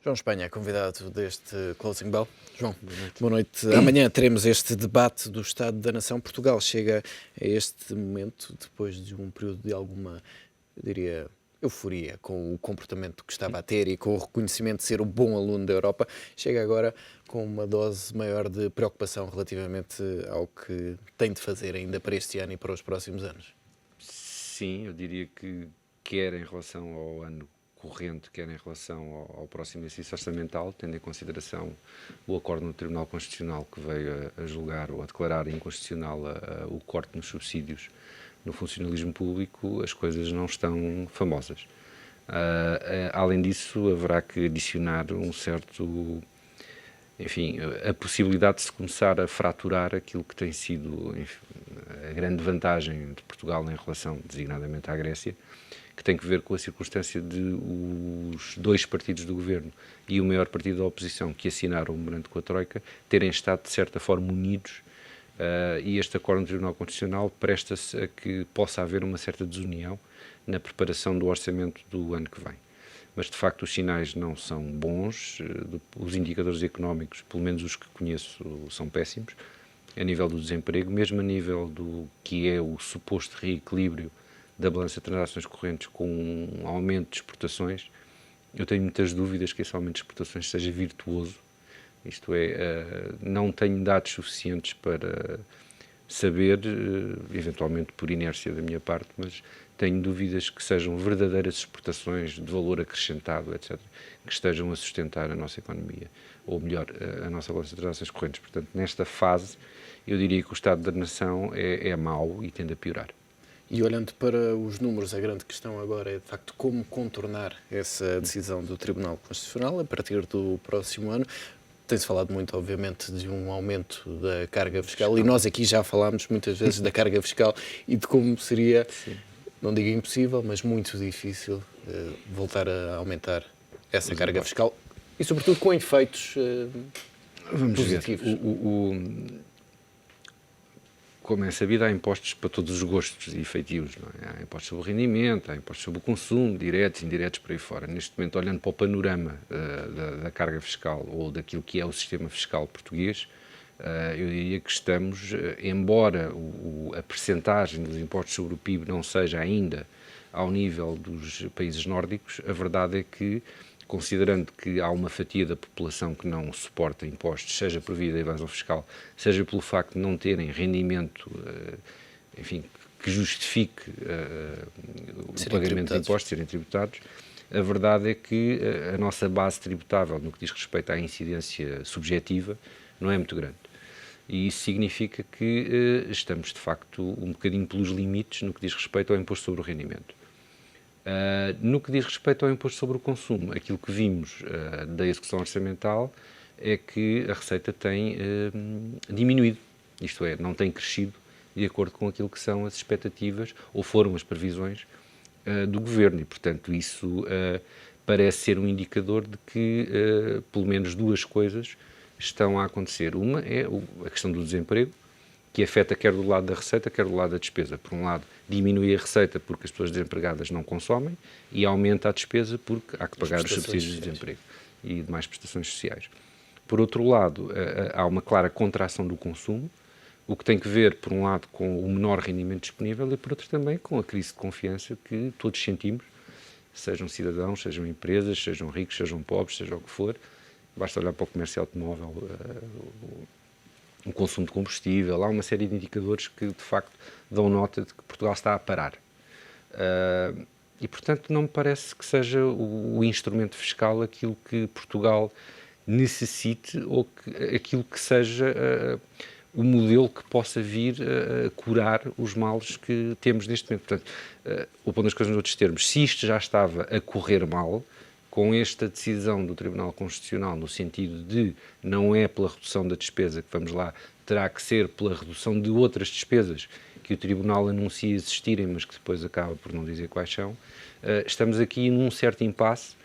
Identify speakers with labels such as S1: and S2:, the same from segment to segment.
S1: João Espanha, convidado deste Closing Bell. João, boa noite. Amanhã teremos este debate do Estado da Nação. Portugal chega a este momento, depois de um período de alguma, eu diria, euforia com o comportamento que estava a ter e com o reconhecimento de ser o bom aluno da Europa, chega agora com uma dose maior de preocupação relativamente ao que tem de fazer ainda para este ano e para os próximos anos.
S2: Sim, eu diria que quer em relação ao ano corrente, quer em relação ao próximo exercício orçamental, tendo em consideração o acordo no Tribunal Constitucional que veio a julgar ou a declarar inconstitucional o corte nos subsídios no funcionalismo público, as coisas não estão famosas. Além disso, haverá que adicionar um certo... Enfim, a possibilidade de se começar a fraturar aquilo que tem sido, enfim, a grande vantagem de Portugal em relação, designadamente, à Grécia, que tem que ver com a circunstância de os dois partidos do governo e o maior partido da oposição que assinaram o memorando com a Troika terem estado, de certa forma, unidos, e este acordo no Tribunal Constitucional presta-se a que possa haver uma certa desunião na preparação do orçamento do ano que vem. Mas, de facto, os sinais não são bons, os indicadores económicos, pelo menos os que conheço, são péssimos, a nível do desemprego, mesmo a nível do que é o suposto reequilíbrio da balança de transações correntes com um aumento de exportações. Eu tenho muitas dúvidas que esse aumento de exportações seja virtuoso, isto é, não tenho dados suficientes para saber, eventualmente por inércia da minha parte, mas tenho dúvidas que sejam verdadeiras exportações de valor acrescentado, etc., que estejam a sustentar a nossa economia, ou melhor, a nossa balança de transações correntes. Portanto, nesta fase, eu diria que o estado da nação é mau e tende a piorar.
S1: E olhando para os números, a grande questão agora é, de facto, como contornar essa decisão do Tribunal Constitucional a partir do próximo ano. Tem-se falado muito, obviamente, de um aumento da carga fiscal e nós aqui já falámos muitas vezes da carga fiscal e de como seria, não digo impossível, mas muito difícil voltar a aumentar essa carga fiscal e, sobretudo, com efeitos positivos.
S2: Como é sabido, há impostos para todos os gostos e feitios, não é? Há impostos sobre o rendimento, há impostos sobre o consumo, diretos, indiretos, por aí fora. Neste momento, olhando para o panorama da carga fiscal ou daquilo que é o sistema fiscal português, eu diria que estamos, embora a percentagem dos impostos sobre o PIB não seja ainda ao nível dos países nórdicos, a verdade é que, considerando que há uma fatia da população que não suporta impostos, seja por via da evasão fiscal, seja pelo facto de não terem rendimento, enfim, que justifique o pagamento de impostos, serem tributados, a verdade é que a nossa base tributável, no que diz respeito à incidência subjetiva, não é muito grande. E isso significa que estamos, de facto, um bocadinho pelos limites no que diz respeito ao imposto sobre o rendimento. No que diz respeito ao imposto sobre o consumo, aquilo que vimos da execução orçamental é que a receita tem diminuído, isto é, não tem crescido de acordo com aquilo que são as expectativas ou foram as previsões do governo e, portanto, isso parece ser um indicador de que pelo menos duas coisas estão a acontecer. Uma é a questão do desemprego, que afeta quer do lado da receita, quer do lado da despesa. Por um lado, diminui a receita porque as pessoas desempregadas não consomem e aumenta a despesa porque há que pagar os subsídios de desemprego e demais prestações sociais. Por outro lado, há uma clara contração do consumo, o que tem que ver, por um lado, com o menor rendimento disponível e, por outro, também com a crise de confiança que todos sentimos, sejam cidadãos, sejam empresas, sejam ricos, sejam pobres, seja o que for. Basta olhar para o comércio automóvel, o consumo de combustível, há uma série de indicadores que, de facto, dão nota de que Portugal está a parar. E, portanto, não me parece que seja o instrumento fiscal aquilo que Portugal necessite ou aquilo que seja o modelo que possa vir a curar os males que temos neste momento. Portanto, ou pondo as coisas noutros termos, se isto já estava a correr mal, com esta decisão do Tribunal Constitucional, no sentido de não é pela redução da despesa que vamos lá, terá que ser pela redução de outras despesas que o Tribunal anuncia existirem, mas que depois acaba por não dizer quais são, estamos aqui num certo impasse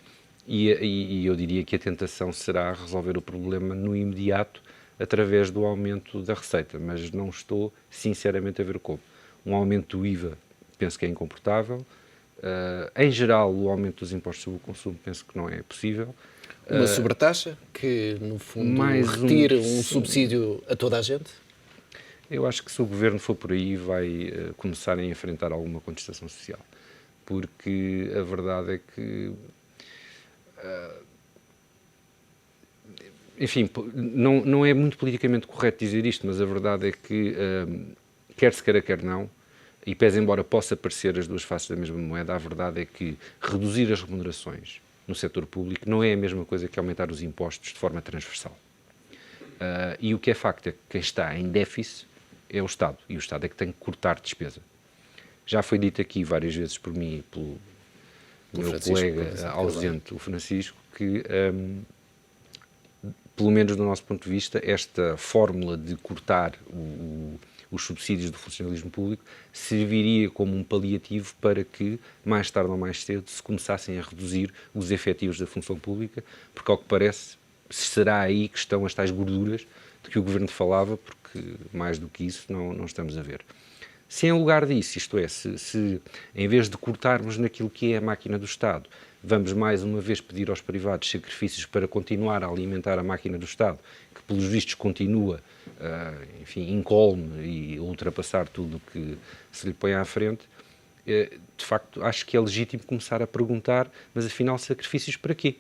S2: e eu diria que a tentação será resolver o problema no imediato através do aumento da receita, mas não estou sinceramente a ver como. Um aumento do IVA penso que é incomportável. Em geral, o aumento dos impostos sobre o consumo penso que não é possível.
S1: Uma sobretaxa que, no fundo,
S2: mais
S1: retira um subsídio a toda a gente?
S2: Eu acho que se o governo for por aí vai começar a enfrentar alguma contestação social, porque a verdade é que, enfim, não é muito politicamente correto dizer isto, mas a verdade é que, quer se queira, quer não, e pese embora possa parecer as duas faces da mesma moeda, a verdade é que reduzir as remunerações no setor público não é a mesma coisa que aumentar os impostos de forma transversal. E o que é facto é que quem está em déficit é o Estado, e o Estado é que tem que cortar despesa. Já foi dito aqui várias vezes por mim e pelo meu colega ausente, o Francisco, que, pelo menos do nosso ponto de vista, esta fórmula de cortar os subsídios do funcionalismo público serviria como um paliativo para que, mais tarde ou mais cedo, se começassem a reduzir os efetivos da função pública, porque, ao que parece, será aí que estão as tais gorduras de que o Governo falava, porque mais do que isso não estamos a ver. Se em lugar disso, isto é, se em vez de cortarmos naquilo que é a máquina do Estado, vamos mais uma vez pedir aos privados sacrifícios para continuar a alimentar a máquina do Estado, que pelos vistos continua, enfim, incólume e ultrapassar tudo o que se lhe põe à frente, de facto acho que é legítimo começar a perguntar, mas afinal sacrifícios para quê?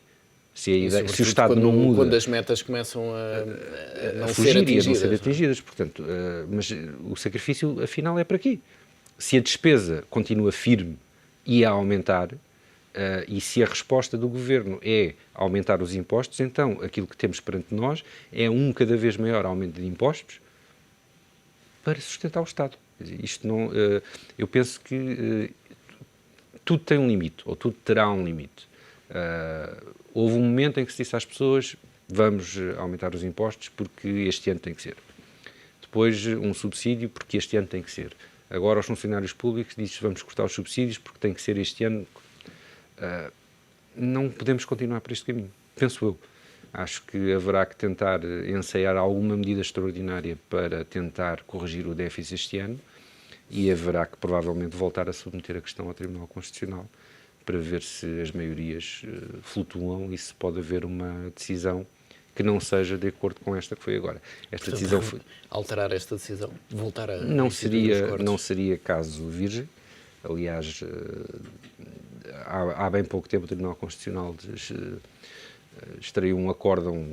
S2: Se o Estado não muda...
S1: Quando as metas começam a não
S2: fugir
S1: ser atingidas.
S2: E a não ser atingidas. Portanto, mas o sacrifício, afinal, é para quê? Se a despesa continua firme e a aumentar, e se a resposta do Governo é aumentar os impostos, então aquilo que temos perante nós é um cada vez maior aumento de impostos para sustentar o Estado. Isto não, eu penso que tudo tem um limite, ou tudo terá um limite. Houve um momento em que se disse às pessoas: vamos aumentar os impostos porque este ano tem que ser. Depois um subsídio porque este ano tem que ser. Agora aos funcionários públicos diz: vamos cortar os subsídios porque tem que ser este ano. Não podemos continuar por este caminho, penso eu. Acho que haverá que tentar ensaiar alguma medida extraordinária para tentar corrigir o déficit este ano, e haverá que provavelmente voltar a submeter a questão ao Tribunal Constitucional para ver se as maiorias flutuam e se pode haver uma decisão que não seja de acordo com esta que foi agora. Esta decisão foi...
S1: Alterar esta decisão, voltar a...
S2: Não seria caso virgem. Aliás, há bem pouco tempo o Tribunal Constitucional extraiu um acórdão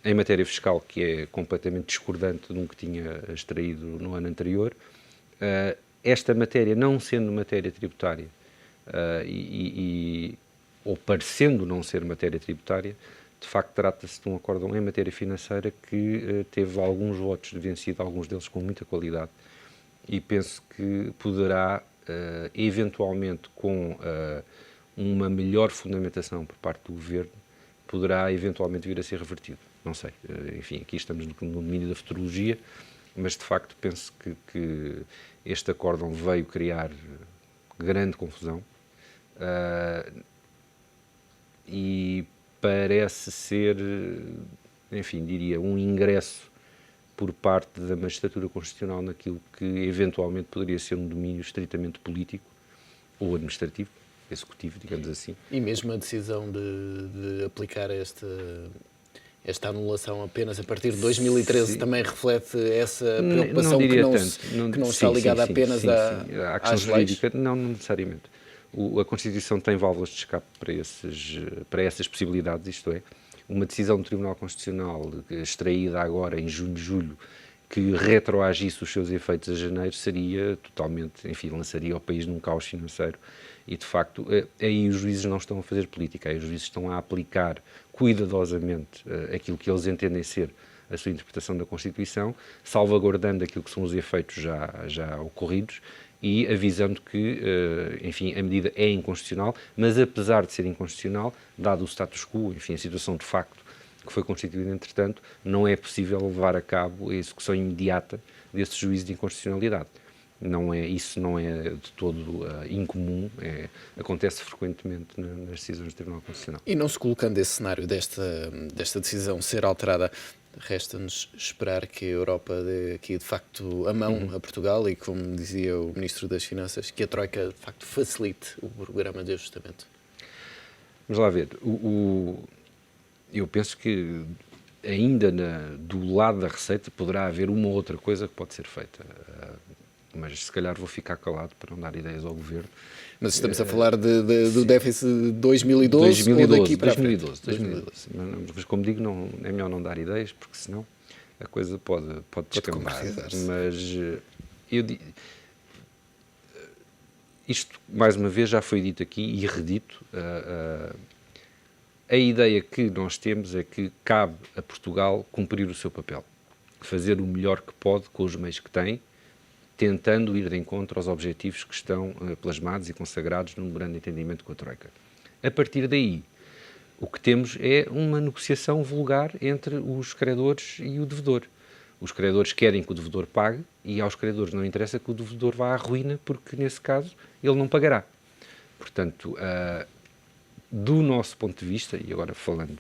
S2: em matéria fiscal que é completamente discordante de um que tinha extraído no ano anterior. Esta matéria, não sendo matéria tributária, ou parecendo não ser matéria tributária, de facto trata-se de um acórdão em matéria financeira que teve alguns votos de vencido, alguns deles com muita qualidade, e penso que poderá, eventualmente, com uma melhor fundamentação por parte do Governo, poderá eventualmente vir a ser revertido. Não sei, enfim, aqui estamos no domínio da futurologia, mas de facto penso que este acórdão veio criar grande confusão, e parece ser, enfim, diria, um ingresso por parte da magistratura constitucional naquilo que eventualmente poderia ser um domínio estritamente político ou administrativo, executivo, digamos assim.
S1: E mesmo a decisão de aplicar esta anulação apenas a partir de 2013 também reflete essa preocupação que não está ligada apenas
S2: à questão jurídica? Não necessariamente. A Constituição tem válvulas de escape para essas possibilidades, isto é, uma decisão do Tribunal Constitucional extraída agora em junho, julho, que retroagisse os seus efeitos a janeiro, seria totalmente, enfim, lançaria o país num caos financeiro. E, de facto, aí os juízes não estão a fazer política, aí os juízes estão a aplicar cuidadosamente aquilo que eles entendem ser a sua interpretação da Constituição, salvaguardando aquilo que são os efeitos já ocorridos e avisando que, enfim, a medida é inconstitucional, mas apesar de ser inconstitucional, dado o status quo, enfim, a situação de facto que foi constituída entretanto, não é possível levar a cabo a execução imediata desse juízo de inconstitucionalidade. Isso não é de todo incomum, acontece frequentemente nas decisões do Tribunal Constitucional.
S1: E não se colocando esse cenário desta decisão ser alterada, resta-nos esperar que a Europa dê aqui de facto a mão a Portugal e, como dizia o Ministro das Finanças, que a Troika de facto facilite o programa de ajustamento.
S2: Vamos lá ver. eu penso que ainda do lado da receita poderá haver uma ou outra coisa que pode ser feita, mas se calhar vou ficar calado para não dar ideias ao Governo.
S1: Mas estamos a falar do déficit de 2012 ou daqui para
S2: 2012. Mas como digo, é melhor não dar ideias, porque senão a coisa pode descambar. Mas isto, mais uma vez, já foi dito aqui e redito. A ideia que nós temos é que cabe a Portugal cumprir o seu papel, fazer o melhor que pode com os meios que tem, tentando ir de encontro aos objetivos que estão plasmados e consagrados no memorando de entendimento com a Troika. A partir daí, o que temos é uma negociação vulgar entre os credores e o devedor. Os credores querem que o devedor pague e aos credores não interessa que o devedor vá à ruína, porque, nesse caso, ele não pagará. Portanto, do nosso ponto de vista, e agora falando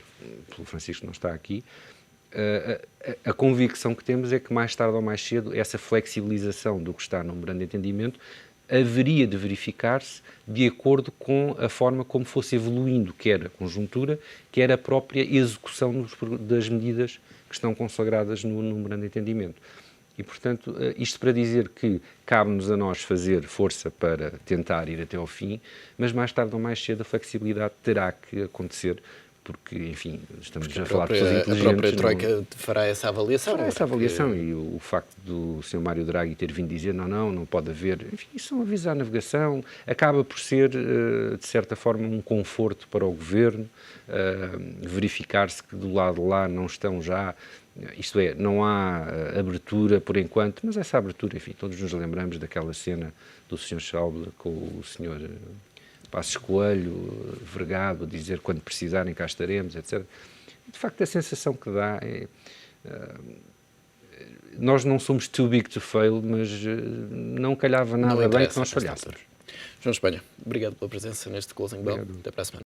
S2: pelo Francisco que não está aqui, a convicção que temos é que mais tarde ou mais cedo essa flexibilização do que está no memorando de entendimento haveria de verificar-se de acordo com a forma como fosse evoluindo quer a conjuntura, quer a própria execução das medidas que estão consagradas no memorando de entendimento. E, portanto, isto para dizer que cabe-nos a nós fazer força para tentar ir até ao fim, mas mais tarde ou mais cedo a flexibilidade terá que acontecer, porque, enfim, estamos a falar de pessoas inteligentes.
S1: A própria Troika fará essa avaliação.
S2: Fará essa avaliação e o facto do Sr. Mário Draghi ter vindo dizer não pode haver, enfim, isso são avisos à navegação, acaba por ser, de certa forma, um conforto para o Governo, verificar-se que do lado de lá não estão já, isto é, não há abertura por enquanto, mas essa abertura, enfim, todos nos lembramos daquela cena do Sr. Schäuble com o Sr. Passos Coelho, vergado, a dizer quando precisarem cá estaremos, etc. De facto, a sensação que dá é... nós não somos too big to fail, mas não calhava nada bem que nós falhássemos.
S1: João Espanha, obrigado pela presença neste Closing Bell. Até para a semana.